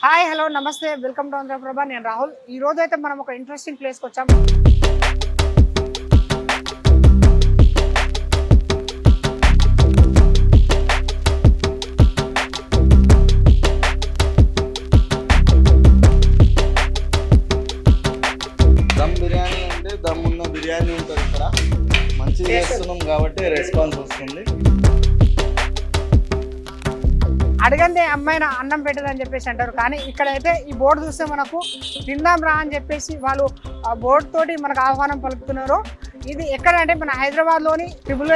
Hi hello నమస్తే welcome to Andhraprabha. నేను రాహుల్. ఈ రోజు అయితే మనం ఒక ఇంట్రెస్టింగ్ ప్లేస్కి వచ్చాం. దమ్ బిర్యానీ అంటే దమ్మున్న బిర్యానీ ఉంటుంది ఇక్కడ. మంచిగా చేస్తున్నాం కాబట్టి రెస్పాన్స్ వస్తుంది. అడగందే అమ్మాయిన అన్నం పెట్టదని చెప్పేసి అంటారు, కానీ ఇక్కడైతే ఈ బోర్డు చూస్తే మనకు తిందాం రా అని చెప్పేసి వాళ్ళు ఆ బోర్డు తోటి మనకు ఆహ్వానం పలుకుతున్నారు. ఇది ఎక్కడ అంటే మన హైదరాబాద్లోని ట్రిపుల్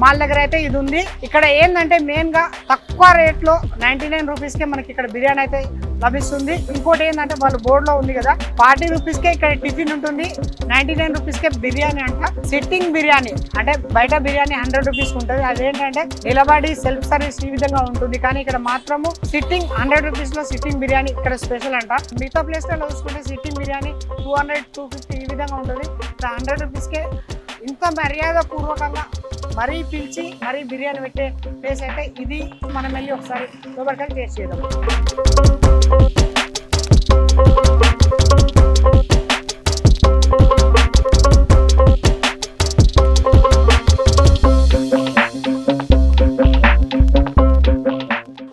మాల్ దగ్గర అయితే ఇది ఉంది. ఇక్కడ ఏంటంటే మెయిన్గా తక్కువ రేట్లో 99 రూపీస్కే మనకి ఇక్కడ బిర్యానీ అయితే లభిస్తుంది. ఇంకోటి ఏంటంటే వాళ్ళు బోర్డులో ఉంది కదా, 40 రూపీస్కే ఇక్కడ టిఫిన్ ఉంటుంది, 99 రూపీస్కే బిర్యానీ అంట. సిట్టింగ్ బిర్యానీ అంటే బయట బిర్యానీ 100 రూపీస్ ఉంటుంది, అదేంటంటే నిలబడి సెల్ఫ్ సర్వీస్ ఈ విధంగా ఉంటుంది. కానీ ఇక్కడ మాత్రము సిట్టింగ్ 100 రూపీస్లో సిట్టింగ్ బిర్యానీ ఇక్కడ స్పెషల్ అంట. మిగతా ప్లేస్లలో చూసుకుంటే సిట్టింగ్ బిర్యానీ 200, 250 ఈ విధంగా ఉంటుంది. 100 రూపీస్కే ఇంత మర్యాద పూర్వకంగా మరీ పిలిచి మరీ బిర్యానీ పెట్టే ప్లేస్ అయితే ఇది. మనం వెళ్ళి ఒకసారి లోపలికి టేస్ట్ చేద్దాం.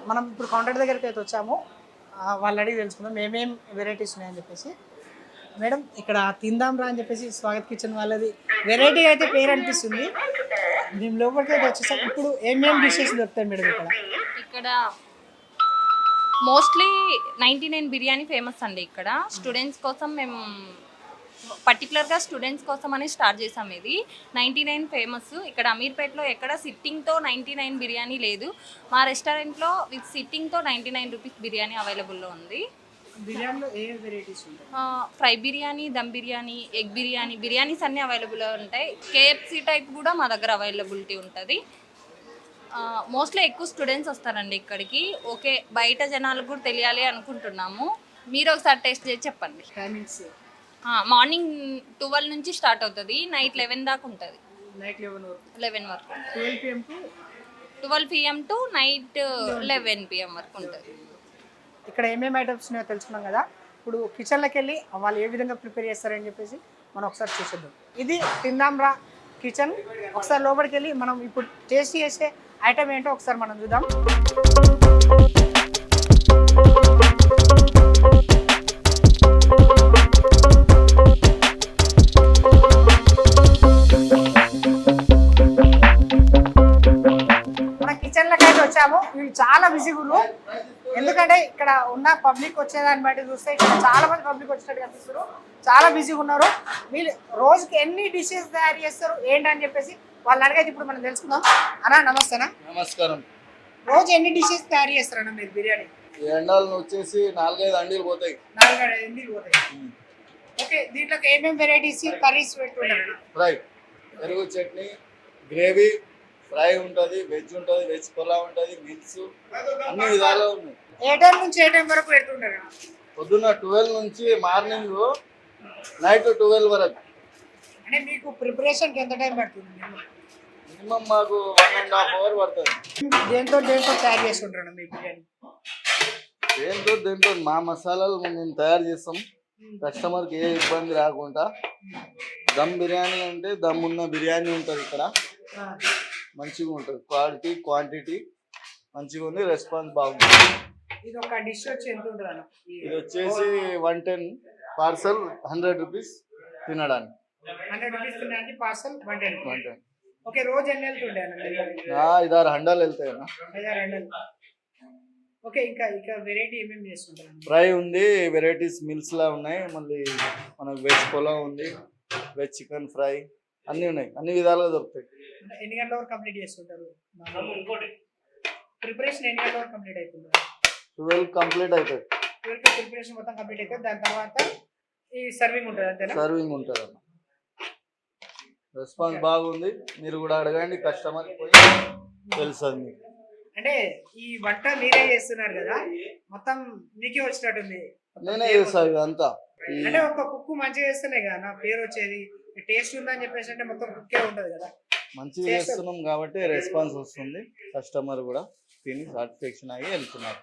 మనం ఇప్పుడు కౌంటర్ దగ్గరికి అయితే వచ్చాము. వాళ్ళు అడిగి తెలుసుకుందాం ఏమేమి వెరైటీస్ ఉన్నాయని చెప్పేసి. మేడం, ఇక్కడ తిందాం రా అని చెప్పేసి స్వాగత్ కిచెన్ వాళ్ళది వెరైటీ అయితే పేరు అనిపిస్తుంది. మేము లోపలికి అయితే వచ్చేసాం. ఇప్పుడు ఏమేమి డిషెస్ దొరుకుతాయి మేడం ఇక్కడ? ఇక్కడ మోస్ట్లీ 99 బిర్యానీ ఫేమస్ అండి. ఇక్కడ స్టూడెంట్స్ కోసం మేము పర్టికులర్గా స్టూడెంట్స్ కోసం అని స్టార్ట్ చేసాం. ఇది 99 ఫేమస్. ఇక్కడ అమీర్పేటలో ఎక్కడ సిట్టింగ్తో 99 బిర్యానీ లేదు. మా రెస్టారెంట్లో విత్ సిట్టింగ్తో 99 రూపీస్ బిర్యానీ అవైలబుల్లో ఉంది. బిర్యానీలో ఏ వెరైటీస్ ఉంటాయి? ఫ్రై బిర్యానీ, దమ్ బిర్యానీ, ఎగ్ బిర్యానీ, బిర్యానీస్ అన్నీ అవైలబుల్లో ఉంటాయి. కేఎఫ్సి టైప్ కూడా మా దగ్గర అవైలబిలిటీ ఉంటుంది. మోస్ట్లీ ఎక్కువ స్టూడెంట్స్ వస్తారండి ఇక్కడికి. ఓకే, బయట జనాలకు కూడా తెలియాలి అనుకుంటున్నాము. మీరు ఒకసారి టేస్ట్ చేసి చెప్పండి. టైమింగ్స్ మార్నింగ్ 12 నుంచి స్టార్ట్ అవుతుంది, నైట్ 11 దాకా ఉంటుంది. నైట్ 11 వరకు 12 PM to 12 PM to night 11 PM వరకు ఉంటుంది. ఇక్కడ ఏమేమి ఐటమ్స్ ఉన్నాయో తెలుసుకున్నాం కదా. ఇప్పుడు కిచెన్లోకి వెళ్ళి వాళ్ళు ఏ విధంగా ప్రిపేర్ చేస్తారని చెప్పేసి మనం ఒకసారి చూసేద్దాం. ఇది తిందాం రా కిచెన్. ఒకసారి లోపలికి వెళ్ళి మనం ఇప్పుడు టేస్ట్ చేసే ఐటమ్ ఏంటో ఒకసారి మనం చూద్దాం. మన కిచెన్లోకి అయితే వచ్చాము. వీళ్ళు చాలా బిజీగా ఉన్నారు, ఎందుకంటే ఇక్కడ ఉన్న పబ్లిక్ వచ్చేదాన్ని బట్టి చూస్తే ఇక్కడ చాలా మంది పబ్లిక్ వచ్చినట్టు కనిపిస్తారు. చాలా బిజీగా ఉన్నారు. వీళ్ళు రోజుకి ఎన్ని డిషెస్ తయారు చేస్తారు ఏంటని చెప్పేసి వాళ్ళు అడిగైతే ఇప్పుడు మనం తెలుసుకుందాం. అన్నా నమస్తేనా? నమస్కారం. రోజు ఎన్ని డిషెస్ తయారు చేస్తారన్నా మీరు బిర్యానీ? ఎండాలను వచ్చేసి 4-5 అండీలు పోతాయి. 4-5 పోతాయి. ఓకే, దీంట్లోకి ఏమేమి వెరైటీస్ కర్రీస్ పెట్టుకుంటారు? ఫ్రై, పెరుగు చట్నీ, గ్రేవీ, ఫ్రై ఉంటుంది, వెజ్ ఉంటుంది, వెజ్ పులావ్ ఉంటుంది, మిల్స్, అన్ని విధాలు ఉన్నాయి. ఏ టైం నుంచి ఏ టైం వరకు పెట్టుకుంటారు? పొద్దున్న 12 నుంచి మార్నింగ్ నైట్ 12 వరకు. అంటే మీకు ప్రిపరేషన్కి ఎంత టైం పడుతుంది? మినిమం మాకు 1.5 hour పడుతుంది. దేంతో తయారు చేసుకుంటారు మీ బిర్యానీ? దేంతో మా మసాలాలు మేము తయారు చేస్తాం, కస్టమర్కి ఏ ఇబ్బంది రాకుండా. దమ్ బిర్యానీ అంటే దమ్మున్న బిర్యానీ ఉంటుంది ఇక్కడ. మంచిగా ఉంటుంది, క్వాలిటీ క్వాంటిటీ మంచిగా ఉంది, రెస్పాన్స్ బాగుంది. ఇది ఒక డిష్ వచ్చి ఎంత ఉంటుంది అన్న? ఇది వచ్చేసి 110 పార్సల్ 100 రూపీస్ తినడానికి. 100 రూపీస్ తినడానికి పార్సల్ 110. 110. ఓకే, రోజు ఎన్ని వెళ్తుండే అన్న? 5-6 హండాలు వెళ్తాయి అన్న. 5-6 హండాలు. ఓకే, ఇంకా వెరైటీ ఏమేమి చేస్తుంటారు? ఫ్రై ఉంది, వెరైటీస్ మిల్స్ లా ఉన్నాయి, మళ్ళీ మనకు వెజ్ పులావ్ ఉంది, వెజ్ చికెన్ ఫ్రై అన్నీ ఉన్నాయి, అన్ని విధాలుగా దొరుకుతాయి. ఎన్ని గంటల వరకు కంప్లీట్ చేస్తుంటారు? ప్రిపరేషన్ ఎన్ని గంటల వరకు కంప్లీట్ అవుతుంది? 12 కంప్లీట్ అవుతుంది. 12 ప్రిపరేషన్ మొత్తం కంప్లీట్ అవుతుంది. దాని తర్వాత ఈ సర్వింగ్ ఉంటుంది అంతేనా? సర్వింగ్ ఉంటుంది అన్న. రెస్పాన్స్ బాగుంది, మీరు కూడా అడగండి, కస్టమర్కి పోయి తెలుస్తుంది మీకు. అంటే ఈ వంట మీరే చేస్తున్నారు కదా, మొత్తం మీకే వచ్చినట్టుంది. నేనే చేస్తాను ఇదంతా. అంటే ఒక కుక్కు మంచిగా చేస్తేనే కదా నా పేరు వచ్చేది. టేస్ట్ ఉందని చెప్పేసి అంటే మొత్తం కుక్కే ఉంటుంది కదా. మంచిగా చేస్తున్నాం కాబట్టి రెస్పాన్స్ వస్తుంది, కస్టమర్ కూడా తిని సాటిస్ఫాక్షన్ అయ్యి వెళ్తున్నారు.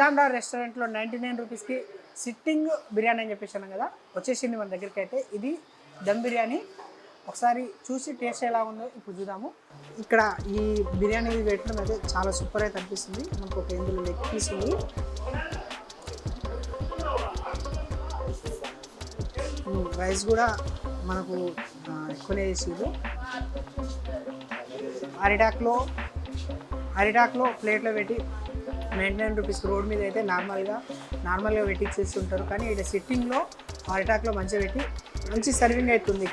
తిందాంరా రెస్టారెంట్లో 99 రూపీస్కి సిట్టింగ్ బిర్యానీ అని చెప్పేసాను కదా, వచ్చేసింది మన దగ్గరికి. అయితే ఇది దమ్ బిర్యానీ. ఒకసారి చూసి టేస్ట్ ఎలా ఉందో ఇప్పుడు చూద్దాము. ఇక్కడ ఈ బిర్యానీ పెట్టడం అయితే చాలా సూపర్ అయితే అనిపిస్తుంది. మనకు ఒక ఇందులో లెగ్ పీస్ ఉంది, రైస్ కూడా మనకు ఎక్కువనే వేసేది. అరిటాక్లో ప్లేట్లో పెట్టి 99 రూపీస్ రోడ్ మీద అయితే నార్మల్గా పెట్టి ఇచ్చేస్తుంటారు. కానీ ఇక్కడ సిట్టింగ్లో అరిటాక్లో మంచిగా పెట్టి మంచి సర్వింగ్ అవుతుంది.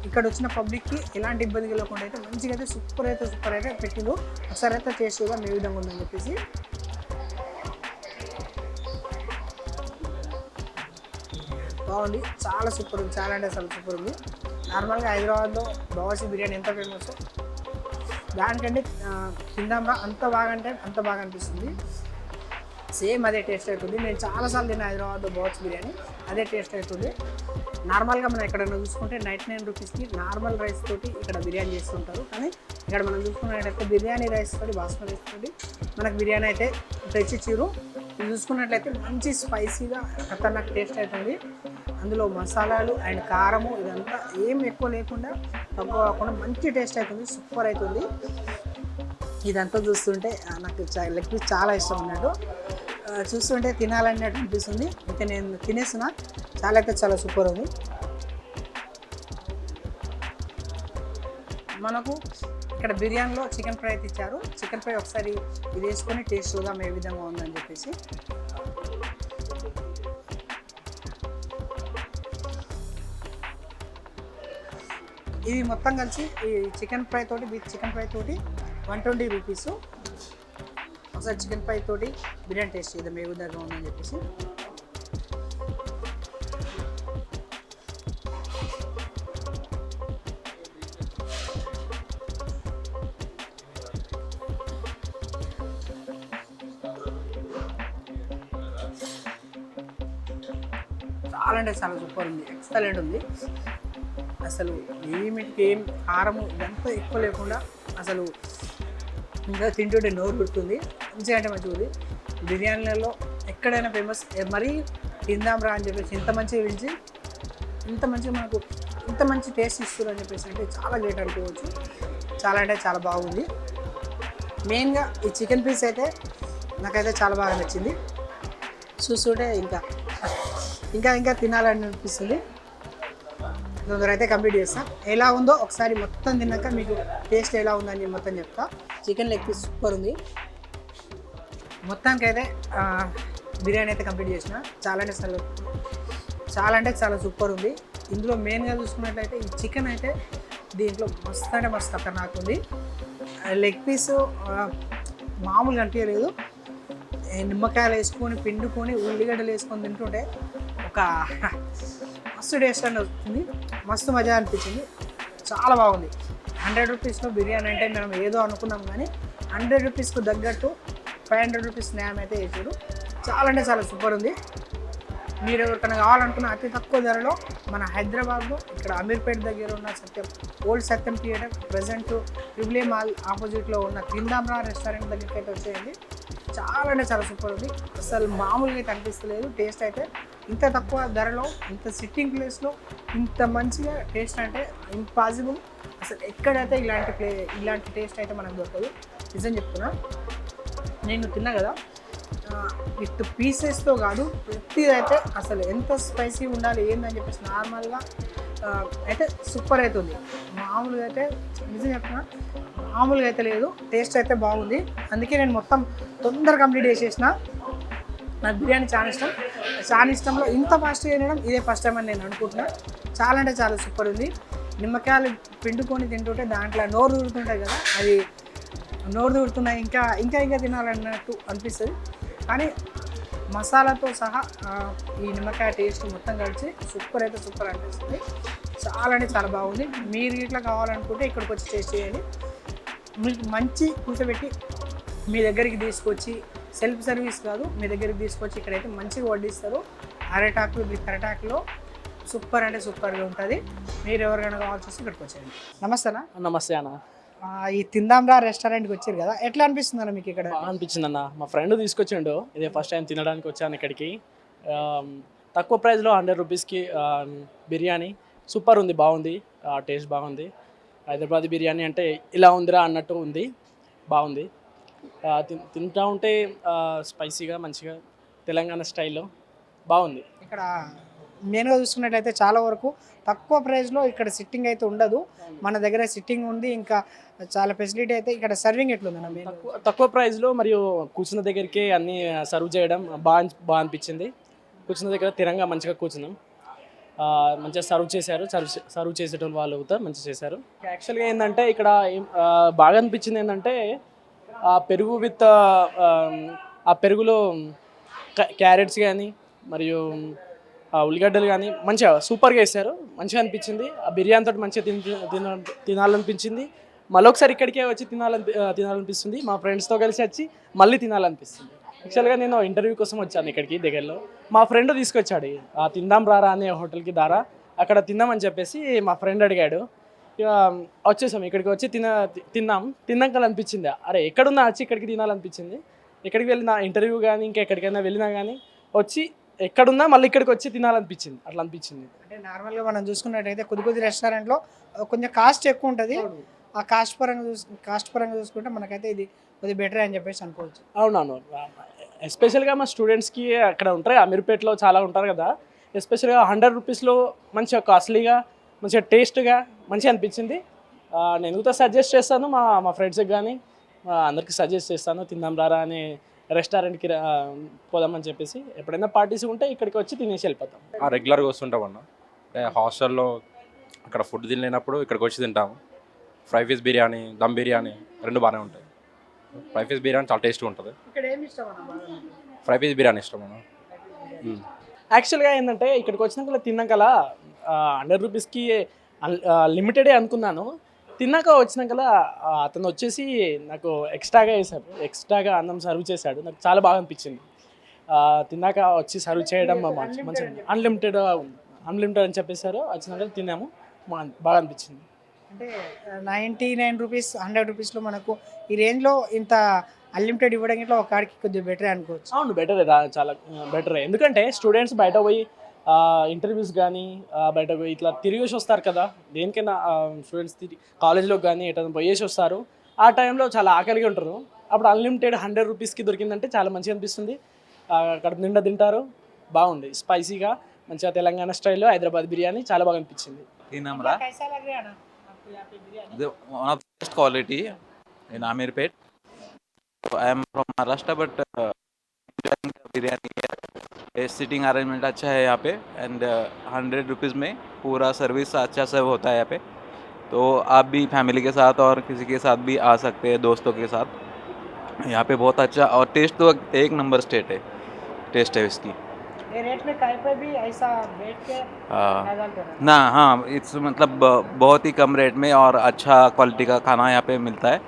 ఇక్కడ వచ్చిన పబ్లిక్కి ఎలాంటి ఇబ్బంది కలగకుండా అయితే మంచిగా అయితే సూపర్ అయితే పెట్టిండు. ఒకసారి అయితే టేస్ట్ చూద్దాం ఏ విధంగా ఉందని చెప్పేసి. బాగుంది, చాలా సూపర్ ఉంది, చాలా అంటే చాలా సూపర్ ఉంది. నార్మల్గా హైదరాబాద్లో బావర్చి బిర్యానీ ఎంత ఫేమస్, దానికంటే తిందాంరా అంత బాగా అంటే అంత బాగా అనిపిస్తుంది. సేమ్ అదే టేస్ట్ అవుతుంది. నేను చాలాసార్లు తిన్నా హైదరాబాద్లో బావర్చి బిర్యానీ, అదే టేస్ట్ అవుతుంది. నార్మల్గా మనం ఎక్కడైనా చూసుకుంటే 99 రూపీస్కి నార్మల్ రైస్ తోటి ఇక్కడ బిర్యానీ చేస్తుంటారు. కానీ ఇక్కడ మనం చూసుకున్నట్లయితే బిర్యానీ రైస్ తోటి బాస్మతి రైస్ తోటి మనకు బిర్యానీ అయితే తెచ్చిచ్చిరు. ఇది చూసుకున్నట్లయితే మంచి స్పైసీగా ఖతర్నాక్ టేస్ట్ అవుతుంది. అందులో మసాలాలు అండ్ కారము ఇదంతా ఏం ఎక్కువ లేకుండా తక్కువ కాకుండా మంచి టేస్ట్ అవుతుంది, సూపర్ అవుతుంది. ఇదంతా చూస్తుంటే నాకు లెగ్ పీస్ చాలా ఇష్టం అన్నట్టు, చూస్తుంటే తినాలన్నట్టు అనిపిస్తుంది. అయితే నేను తినేస్తున్నా, చాలా సూపర్ ఉంది. మనకు ఇక్కడ బిర్యానీలో చికెన్ ఫ్రై అయితే ఇచ్చారు. చికెన్ ఫ్రై ఒకసారి ఇది వేసుకొని టేస్ట్ చూద్దాం ఏ విధంగా ఉందని చెప్పేసి. ఇది మొత్తం కలిసి ఈ చికెన్ ఫ్రై తోటి 120 రూపీస్. ఒకసారి చికెన్ ఫ్రై తోటి బిర్యానీ టేస్ట్ చేద్దాం ఏ విధంగా ఉందని చెప్పేసి. చాలా అంటే చాలా సూపర్ ఉంది, ఎక్సలెంట్ ఉంది. అసలు ఏం కారము ఇదంతా ఎక్కువ లేకుండా అసలు ఇంకా తింటుంటే నోరు గుర్తుంది. మంచిగా అంటే మంచిగా ఉంది. బిర్యానీలలో ఎక్కడైనా ఫేమస్, మరీ తిందాంరా అని చెప్పేసి ఇంత మంచిగా పిలిచి మనకు ఇంత మంచి టేస్ట్ ఇస్తారు అని చెప్పేసి అంటే చాలా గ్రేట్ అనుకోవచ్చు. చాలా అంటే చాలా బాగుంది. మెయిన్గా ఈ చికెన్ పీస్ అయితే నాకైతే చాలా బాగా నచ్చింది. చూస్తుంటే ఇంకా తినాలని అనిపిస్తుంది. తొందర అయితే కంప్లీట్ చేస్తాం. ఎలా ఉందో ఒకసారి మొత్తం తిన్నాక మీకు టేస్ట్ ఎలా ఉందని మొత్తం చెప్తా. చికెన్ లెగ్ పీస్ సూపర్ ఉంది. మొత్తానికైతే బిర్యానీ అయితే కంప్లీట్ చేసిన. చాలా అంటే చాలా సూపర్ ఉంది. ఇందులో మెయిన్గా చూసుకున్నట్లయితే ఈ చికెన్ అయితే దీంట్లో మస్తు ఖతర్నాక్ ఉంది. లెగ్ పీసు మామూలుగా అనిపించలేదు. నిమ్మకాయలు వేసుకొని పిండుకొని ఉల్లిగడ్డలు వేసుకొని తింటుంటే ఒక మస్తు టేస్ట్ అని వస్తుంది. మస్తు మజా అనిపించింది, చాలా బాగుంది. 100 రూపీస్లో బిర్యానీ అంటే మనం ఏదో అనుకున్నాం, కానీ 100 రూపీస్కు తగ్గట్టు 500 రూపీస్ న్యాయం అయితే వేసారు. చాలా అంటే చాలా సూపర్ ఉంది. మీరు ఎవరికైనా కావాలనుకున్న అతి తక్కువ ధరలో మన హైదరాబాద్లో ఇక్కడ అమీర్పేట దగ్గర ఉన్న old Satyam theatre present triple A mall ఆపోజిట్లో ఉన్న తిందాంరా రెస్టారెంట్ దగ్గరికి అయితే వచ్చేయండి. చాలా అంటే చాలా సూపర్ ఉంది. అసలు మామూలుగా అయితే అనిపిస్తలేదు. టేస్ట్ అయితే ఇంత తక్కువ ధరలో ఇంత సిట్టింగ్ ప్లేస్లో ఇంత మంచిగా టేస్ట్ అంటే ఇంపాసిబుల్. అసలు ఎక్కడైతే ఇలాంటి టేస్ట్ అయితే మనకు దొరకదు. నిజం చెప్తున్నా, నేను తిన్నా కదా విత్ పీసెస్తో కాదు, ప్రతిదైతే అసలు ఎంత స్పైసీ ఉండాలి ఏందని చెప్పేసి నార్మల్గా అయితే సూపర్ అవుతుంది. మామూలుగా అయితే నిజం చెప్తున్నా మామూలుగా అయితే లేదు. టేస్ట్ అయితే బాగుంది. అందుకే నేను మొత్తం తొందరగా కంప్లీట్ చేసేసిన. నాకు బిర్యానీ చాలా ఇష్టంలో ఇంత ఫాస్ట్గా తినడం ఇదే ఫస్ట్ టైం అని నేను అనుకుంటున్నా. చాలా అంటే చాలా సూపర్ ఉంది. నిమ్మకాయలు పిండుకొని తింటుంటే దాంట్లో నోరు దూరుతుంటాయి కదా, అది నోరు దూరుతున్నాయి ఇంకా తినాలన్నట్టు అనిపిస్తుంది. కానీ మసాలాతో సహా ఈ నిమ్మకాయ టేస్ట్ మొత్తం కలిసి సూపర్ అనిపిస్తుంది. చాలా అంటే చాలా బాగుంది. మీరు ఇట్లా కావాలనుకుంటే ఇక్కడికి వచ్చి టేస్ట్ చేయండి. మీకు మంచి కూర్చోబెట్టి మీ దగ్గరికి తీసుకొచ్చి, సెల్ఫ్ సర్వీస్ కాదు, మీ దగ్గరికి తీసుకొచ్చి ఇక్కడైతే మంచిగా వడ్డిస్తారు. అరటాకులో సూపర్ అంటే సూపర్గా ఉంటుంది. మీరు ఎవరికైనా కావాల్సి వస్తే ఇక్కడికి వచ్చేయండి. నమస్తే అన్న. నమస్తే అన్న. ఈ తిందాంరా రెస్టారెంట్కి వచ్చారు కదా, ఎట్లా అనిపిస్తుంది అన్న మీకు ఇక్కడ? బాగా అనిపించింది అన్న. మా ఫ్రెండ్ తీసుకొచ్చిండు, ఇదే ఫస్ట్ టైం తినడానికి వచ్చాను ఇక్కడికి. తక్కువ ప్రైస్లో 100 రూపీస్కి బిర్యానీ సూపర్ ఉంది, బాగుంది, టేస్ట్ బాగుంది. హైదరాబాద్ బిర్యానీ అంటే ఇలా ఉందిరా అన్నట్టు ఉంది, బాగుంది. తింటా ఉంటే స్పైసీగా మంచిగా తెలంగాణ స్టైల్లో బాగుంది. ఇక్కడ మెయిన్గా చూసుకున్నట్టయితే చాలా వరకు తక్కువ ప్రైస్లో ఇక్కడ సిట్టింగ్ అయితే ఉండదు, మన దగ్గర సిట్టింగ్ ఉంది, ఇంకా చాలా ఫెసిలిటీ అయితే. ఇక్కడ సర్వింగ్ ఎట్లుందన్న? తక్కువ ప్రైస్లో మరియు కూర్చున్న దగ్గరికి అన్నీ సర్వ్ చేయడం బాగా అనిపించింది. కూర్చున్న దగ్గర తిరంగా మంచిగా కూర్చున్నాం, మంచిగా సర్వ్ చేసేటోళ్ళు వాళ్ళు కూడా మంచిగా చేశారు. యాక్చువల్గా ఏంటంటే ఇక్కడ బాగా అనిపించింది ఏంటంటే పెరుగు విత్ ఆ పెరుగులో క్యారెట్స్ కానీ మరియు ఉల్లిగడ్డలు కానీ మంచిగా సూపర్గా వేస్తారు, మంచిగా అనిపించింది. ఆ బిర్యానీ తోటి మంచిగా తినాలనిపించింది. మళ్ళొకసారి ఇక్కడికే వచ్చి తినాలనిపిస్తుంది. మా ఫ్రెండ్స్తో కలిసి వచ్చి మళ్ళీ తినాలనిపిస్తుంది. యాక్చువల్గా నేను ఇంటర్వ్యూ కోసం వచ్చాను ఇక్కడికి దగ్గరలో. మా ఫ్రెండ్ తీసుకొచ్చాడు తిందాం రారా అనే హోటల్కి దారా, అక్కడ తిందామని చెప్పేసి మా ఫ్రెండ్ అడిగాడు. ఇక వచ్చేసాం, ఇక్కడికి వచ్చి తిన్నాక అనిపించింది, అరే ఎక్కడున్నా వచ్చి ఇక్కడికి తినాలనిపించింది. ఎక్కడికి వెళ్ళినా ఇంటర్వ్యూ కానీ ఇంకా ఎక్కడికైనా వెళ్ళినా కానీ వచ్చి ఎక్కడున్నా మళ్ళీ ఇక్కడికి వచ్చి తినాలనిపించింది, అట్లా అనిపించింది. అంటే నార్మల్గా మనం చూసుకున్నట్టయితే కొద్ది రెస్టారెంట్లో కొంచెం కాస్ట్ ఎక్కువ ఉంటుంది, ఆ కాస్ట్ పరంగా చూసుకుంటే మనకైతే ఇది కొద్దిగా బెటర్ అని చెప్పేసి అనుకోవచ్చు. అవునవును, ఎస్పెషల్గా మా స్టూడెంట్స్కి అక్కడ ఉంటారు, అమీర్పేటలో చాలా ఉంటారు కదా, ఎస్పెషల్గా 100 రూపీస్లో మంచిగా కాస్ట్లీగా మంచిగా టేస్ట్గా మంచిగా అనిపించింది. నేను కూడా సజెస్ట్ చేస్తాను మా ఫ్రెండ్స్కి కానీ అందరికీ సజెస్ట్ చేస్తాను, తిందాం రారా అనే రెస్టారెంట్కి పోదామని చెప్పేసి. ఎప్పుడైనా పార్టీస్ ఉంటే ఇక్కడికి వచ్చి తినేసి వెళ్ళిపోతాం. రెగ్యులర్గా వస్తుంటాం అన్న. హాస్టల్లో అక్కడ ఫుడ్ తినలేనప్పుడు ఇక్కడికి వచ్చి తింటాము. ఫ్రై పీస్ బిర్యానీ, దమ్ బిర్యానీ రెండు బాగానే ఉంటాయి. ఫ్రై పీస్ బిర్యానీ చాలా టేస్ట్గా ఉంటుంది. ఇక్కడ ఏమి ఇష్టం అన్న? ఫ్రై పీస్ బిర్యానీ ఇష్టం అన్న. యాక్చువల్గా ఏంటంటే ఇక్కడికి వచ్చినాక తిన్నాక 100 రూపీస్కి లిమిటెడే అనుకున్నాను. తిన్నాక వచ్చినాక అతను వచ్చేసి నాకు ఎక్స్ట్రాగా అన్నం సర్వ్ చేశాడు, నాకు చాలా బాగా అనిపించింది. తిన్నాక వచ్చి సర్వ్ చేయడం మంచిగా అన్లిమిటెడ్ అని చెప్పేశారు. వచ్చినాక తిన్నాము, బాగా అనిపించింది. అంటే 99 రూపీస్ 100 రూపీస్లో మనకు ఈ రేంజ్లో ఇంత అన్లిమిటెడ్ ఇవ్వడం ఇట్లా ఒక కాడికి కొద్దిగా బెటరే అనుకోవచ్చు. అవును, బెటరే, చాలా బెటరే. ఎందుకంటే స్టూడెంట్స్ బయట పోయి ఇంటర్వ్యూస్ కానీ బయట పోయి ఇట్లా తిరిగేసి వస్తారు కదా, దేనికైనా స్టూడెంట్స్ కాలేజ్లోకి కానీ ఎటైనా పోయేసి వస్తారు. ఆ టైంలో చాలా ఆకలిగా ఉంటారు. అప్పుడు అన్లిమిటెడ్ 100 రూపీస్కి దొరికిందంటే చాలా మంచిగా అనిపిస్తుంది. కడుపు నిండా తింటారు, బాగుంది, స్పైసీగా మంచిగా తెలంగాణ స్టైల్లో హైదరాబాద్ బిర్యానీ చాలా బాగా అనిపించింది. One of the best quality in Amirpet. I am from Maharashtra, but enjoying the biryani here. Sitting arrangement अच्छा है यहाँ पे and 100 रुपीज़ में पूरा सर्विस अच्छा सर्व होता है यहाँ पे. तो आप भी फैमिली के साथ और किसी के साथ भी आ सकते हैं, दोस्तों के साथ. यहाँ पे बहुत अच्छा और टेस्ट तो एक नंबर टेस्ट है इसकी. ये रेट में कहीं पे भी ऐसा बैठ के ना, हाँ, इट्स मतलब बहुत ही कम रेट में और अच्छा क्वालिटी का खाना यहाँ पे मिलता है.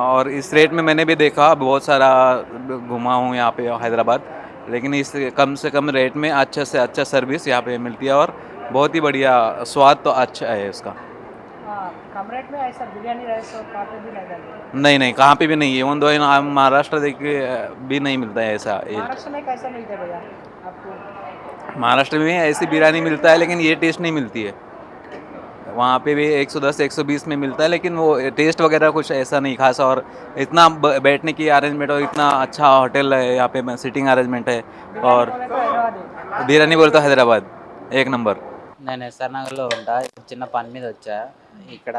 और इस रेट में मैंने भी देखा, बहुत सारा घुमा हूँ यहाँ पे हैदराबाद, लेकिन इस कम से कम रेट में अच्छा से अच्छा सर्विस यहाँ पे मिलती है और बहुत ही बढ़िया स्वाद तो अच्छा है इसका. कम रेट में ऐसा बिरयानी राइस और कहाँ पे भी नहीं मिलता? नहीं, कहाँ पे भी नहीं है. दो महाराष्ट्र देखिए भी नहीं मिलता है ऐसा. महाराष्ट्र में कैसा मिलता है भैया आपको? महाराष्ट्र में ऐसी बिरयानी मिलता है लेकिन ये टेस्ट नहीं मिलती है. वहाँ पे भी 110-120 में मिलता है, लेकिन वो टेस्ट वगैरह कुछ ऐसा नहीं खास. और इतना बैठने की अरेंजमेंट और इतना अच्छा होटल है यहाँ पे, सिटिंग अरेंजमेंट है. और బిర్యానీ बोलते हैदराबाद एक नंबर. నేను ఎస్ఆర్ నగర్లో ఉంటా, చిన్న పని మీద వచ్చా. ఇక్కడ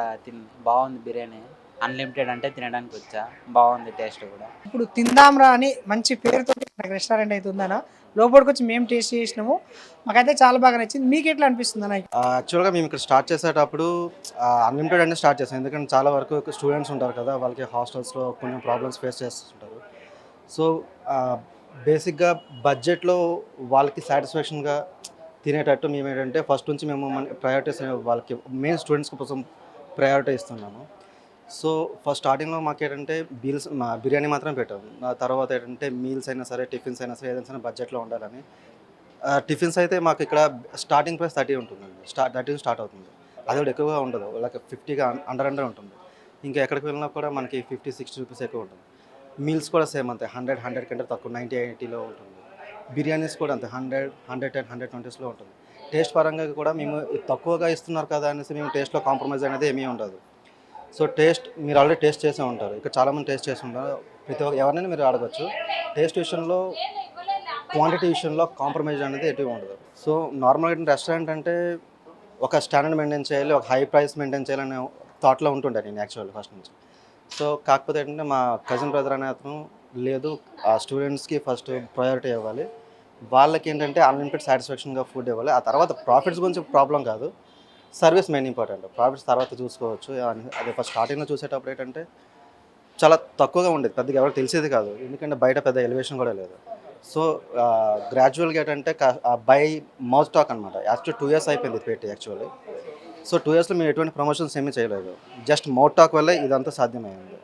బాగుంది బిర్యానీ, అన్లిమిటెడ్ అంటే తినడానికి వచ్చా, బాగుంది టేస్ట్ కూడా. ఇప్పుడు తిందాంరా అని మంచి పేరుతో రెస్టారెంట్ అయితే ఉందన్న, లోపలికి వచ్చి మేము టేస్ట్ చేసినాము, మాకైతే చాలా బాగా నచ్చింది. మీకు ఎట్లా అనిపిస్తుంది అన్న? యాక్చువల్గా మేము ఇక్కడ స్టార్ట్ చేసేటప్పుడు అన్లిమిటెడ్ అంటే స్టార్ట్ చేస్తాం, ఎందుకంటే చాలా వరకు స్టూడెంట్స్ ఉంటారు కదా, వాళ్ళకి హాస్టల్స్లో కొన్ని ప్రాబ్లమ్స్ ఫేస్ చేస్తుంటారు. సో బేసిక్గా బడ్జెట్లో వాళ్ళకి సాటిస్ఫాక్షన్గా తినేటట్టు మేము ఏంటంటే ఫస్ట్ నుంచి మేము ప్రయారిటీస్ వాళ్ళకి మెయిన్ స్టూడెంట్స్ కోసం ప్రయారిటీ ఇస్తున్నాము. సో ఫస్ట్ స్టార్టింగ్లో మాకు ఏంటంటే బిర్యానీ మాత్రం పెట్టాము. తర్వాత ఏంటంటే మీల్స్ అయినా సరే, టిఫిన్స్ అయినా సరే, ఏదైనా సరే బడ్జెట్లో ఉండాలని. టిఫిన్స్ అయితే మాకు ఇక్కడ స్టార్టింగ్ ప్రైస్ 30 ఉంటుందండి, 30 స్టార్ట్ అవుతుంది. అది కూడా ఎక్కువగా ఉండదు, లైక్ 50గా అండర్ ఉంటుంది. ఇంకా ఎక్కడికి వెళ్ళినా కూడా మనకి 50-60 రూపీస్ ఎక్కువ ఉంటుంది. మీల్స్ కూడా సేమ్ అంతే 100 కంటే తక్కువ 90-80లో ఉంటుంది. బిర్యానీస్ కూడా అంతే 110, 120లో ఉంటుంది. టేస్ట్ పరంగా కూడా మేము తక్కువగా ఇస్తున్నారు కదా అనేసి మేము టేస్ట్లో కాంప్రమైజ్ అనేది ఏమీ ఉండదు. సో టేస్ట్ మీరు ఆల్రెడీ టేస్ట్ చేసే ఉంటారు, ఇక్కడ చాలామంది టేస్ట్ చేసి ఉంటారు. ప్రతి ఒక్క ఎవరైనా మీరు అడగచ్చు. టేస్ట్ విషయంలో క్వాంటిటీ విషయంలో కాంప్రమైజ్ అనేది ఎటు ఉండదు. సో నార్మల్గా రెస్టారెంట్ అంటే ఒక స్టాండర్డ్ మెయింటైన్ చేయాలి, ఒక హై ప్రైస్ మెయింటైన్ చేయాలనే థాట్లో ఉంటుండే నేను యాక్చువల్లీ ఫస్ట్ నుంచి. సో కాకపోతే ఏంటంటే మా కజిన్ బ్రదర్ అనే అతను లేదు, ఆ స్టూడెంట్స్కి ఫస్ట్ ప్రయారిటీ ఇవ్వాలి, వాళ్ళకి ఏంటంటే అన్లిమిటెడ్ సాటిస్ఫాక్షన్గా ఫుడ్ ఇవ్వాలి. ఆ తర్వాత ప్రాఫిట్స్ గురించి ప్రాబ్లం కాదు, సర్వీస్ మెయిన్ ఇంపార్టెంట్. ప్రాఫిట్స్ తర్వాత చూసుకోవచ్చు. అదే ఫస్ట్ స్టార్టింగ్లో చూసేటప్పుడు ఏంటంటే చాలా తక్కువగా ఉండేది, పెద్దగా ఎవరికి తెలిసేది కాదు, ఎందుకంటే బయట పెద్ద ఎలివేషన్ కూడా లేదు. సో గ్రాడ్యువల్గా ఏంటంటే బై మౌత్ టాక్ అనమాట. యాక్చువల్ 2 years అయిపోయింది పెట్టి యాక్చువల్లీ. సో 2 yearsలో మేము ఎటువంటి ప్రమోషన్స్ ఏమీ చేయలేదు, జస్ట్ మౌత్ టాక్ వల్లే ఇదంతా సాధ్యమైంది.